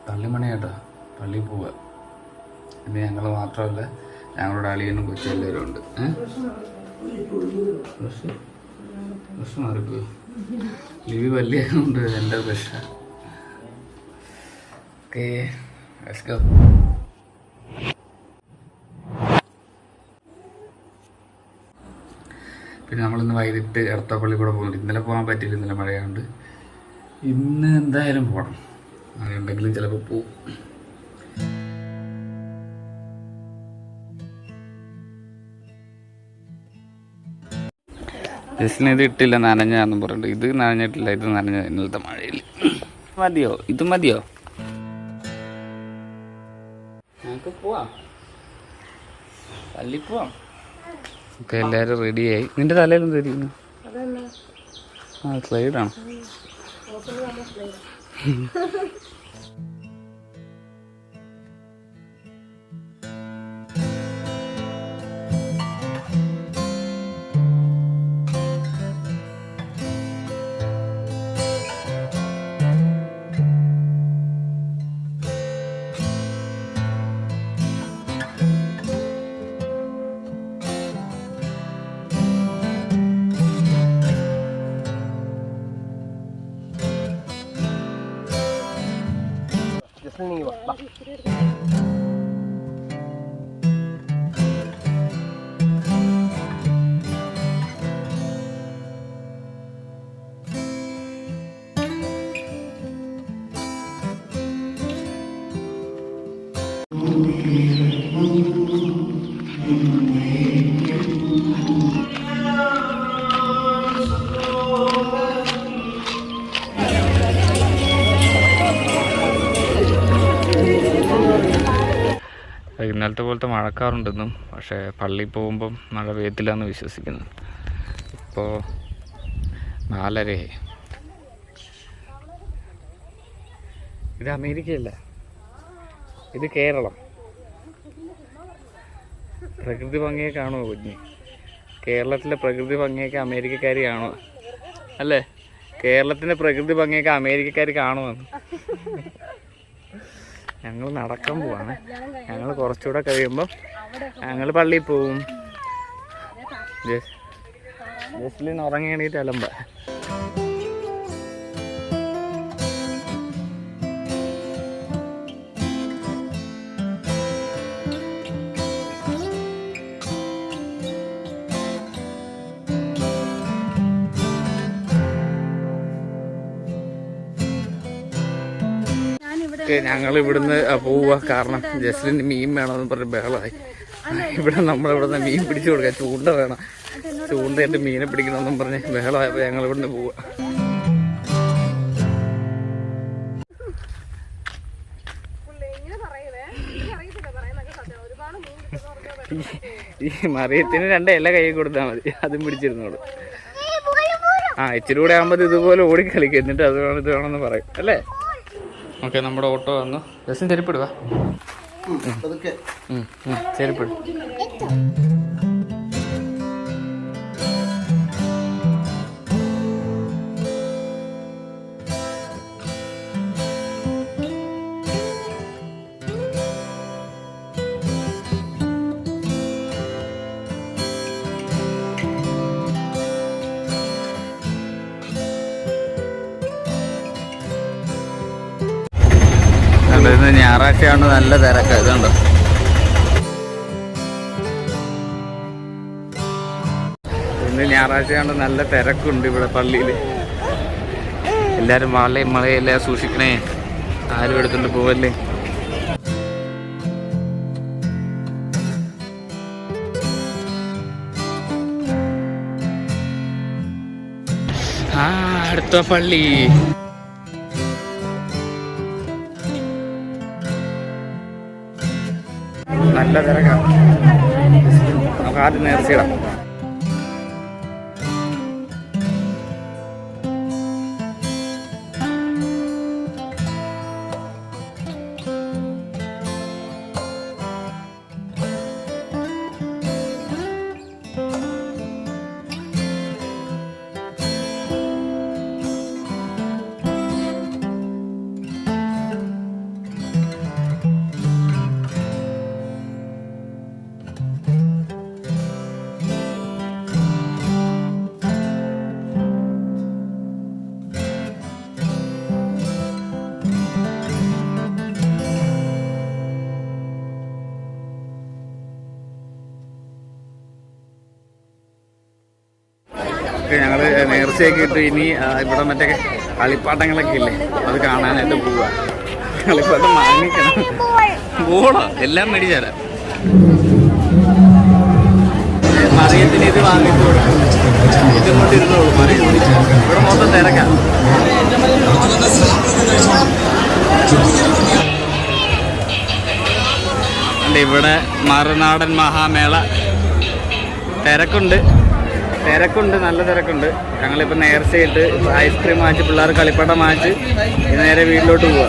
പള്ളിമണി കേട്ടോ, പള്ളിയിൽ പോവുക. പിന്നെ ഞങ്ങൾ മാത്രമല്ല, ഞങ്ങളുടെ അളിയനും കൊച്ചു എല്ലാവരും ഉണ്ട്. പ്രശ്നം മാറിപ്പോയോ? ലിവി വലിയ ഉണ്ട് എൻ്റെ പ്രശ്നം. Okay, let's go. പിന്നെ നമ്മളിന്ന് വൈകിട്ട് എടത്തപ്പള്ളി കൂടെ പോകുന്നുണ്ട്. ഇന്നലെ പോകാൻ പറ്റില്ല, ഇന്നലെ മഴയുണ്ട്. ഇന്ന് എന്തായാലും പോകണം. മഴയുണ്ടെങ്കിലും ചിലപ്പോൾ പോവും. ജസ്റ്റിന് ഇത് ഇട്ടില്ല, നനഞ്ഞാന്നും പറഞ്ഞിട്ട്. ഇത് നനഞ്ഞിട്ടില്ല, ഇത് നനഞ്ഞ ഇന്നലത്തെ മഴയിൽ. മതിയോ? ഇത് മതിയോ? നമുക്ക് പോവാം, പള്ളി പോവാം. ഓക്കെ, എല്ലാവരും റെഡിയായി. നിന്റെ തലയിലും റെഡിയാണ്. ആ, സ്ലൈഡാണ്. ഇന്നലത്തെ പോലത്തെ മഴക്കാറുണ്ടെന്നും, പക്ഷേ പള്ളിയിൽ പോകുമ്പം മഴ പെയ്യത്തില്ല എന്ന് വിശ്വസിക്കുന്നു. ഇപ്പോൾ 4:30. ഇത് അമേരിക്കയല്ല, ഇത് കേരളം. പ്രകൃതി ഭംഗിയെ കാണുമോ കുഞ്ഞ്? കേരളത്തിലെ പ്രകൃതി ഭംഗിയൊക്കെ അമേരിക്കക്കാർ കാണുമോ? അല്ലേ? കേരളത്തിൻ്റെ പ്രകൃതി ഭംഗിയൊക്കെ അമേരിക്കക്കാർ കാണുമെന്ന്. ഞങ്ങൾ നടക്കാൻ പോവാണ്. ഞങ്ങൾ കുറച്ചുകൂടെ കഴിയുമ്പം ഞങ്ങൾ പള്ളിയിൽ പോവും. ജസ്ലിന് ഉറങ്ങി എണീറ്റ് അലമ്പ. ഞങ്ങൾ ഇവിടുന്ന് പോവുക. കാരണം ജസ്ലിന് മീൻ വേണമെന്ന് പറഞ്ഞ് ബഹളമായി. ഇവിടെ നമ്മളിവിടുന്ന് മീൻ പിടിച്ചു കൊടുക്കാം, ചൂണ്ട വേണം, ചൂണ്ടയിട്ട് മീനെ പിടിക്കണമെന്നും പറഞ്ഞ് ബഹളമായപ്പോൾ ഞങ്ങൾ ഇവിടുന്ന് പോവുക. ഈ മറിയത്തിന് 2 ഇല കൈ കൊടുത്താൽ മതി, അതും പിടിച്ചിരുന്നോളൂ. ഇച്ചിരി കൂടെ ആകുമ്പോൾ ഇതുപോലെ ഓടിക്കളിക്കും, എന്നിട്ട് അത് വേണം ഇത് വേണമെന്ന് പറയും അല്ലേ? ഓക്കെ, നമ്മുടെ ഓട്ടോ വന്നു. ജസ്റ്റ് ചെരുപ്പിടുക, ചെരുപ്പിടും. ഇന്ന് ഞായറാഴ്ചയാണ്, നല്ല തിരക്ക്. ഇതുണ്ടോ, ഇന്ന് ഞായറാഴ്ചയാണ്, നല്ല തിരക്കുണ്ട് ഇവിടെ പള്ളിയിൽ. എല്ലാവരും മഴയെല്ലാം സൂക്ഷിക്കണേ, ആരും എടുത്തുകൊണ്ട് പോവല്ലേ. അടുത്ത പള്ളി. നല്ല തിരക്കാണ്. നമുക്ക് ആദ്യം നേർച്ചയിടാം. നേർച്ചയൊക്കെ ഇട്ടു. ഇനി ഇവിടെ മറ്റേ കളിപ്പാട്ടങ്ങളൊക്കെ ഇല്ലേ, അത് കാണാനായിട്ട് പോവുക. കളിപ്പാട്ടം വാങ്ങിക്കണം. ബോളോ എല്ലാം മേടിച്ചാലാ. മറിയത്തിന് ഇത് വാങ്ങിച്ചു കൊടുക്കും. ഇതും കൊണ്ട് ഇരുന്നോളൂ മറിയത്തിന്. ഇവിടെ മൊത്തം തിരക്കാം. ഇവിടെ മറുനാടൻ മഹാമേള തിരക്കുണ്ട്, നല്ല തിരക്കുണ്ട്. ഞങ്ങളിപ്പോൾ നേർച്ചയിട്ട് ഐസ്ക്രീം വാങ്ങിച്ച് പിള്ളേർ കളിപ്പാട്ടം വാങ്ങിച്ച് നേരെ വീട്ടിലോട്ട് പോവുക.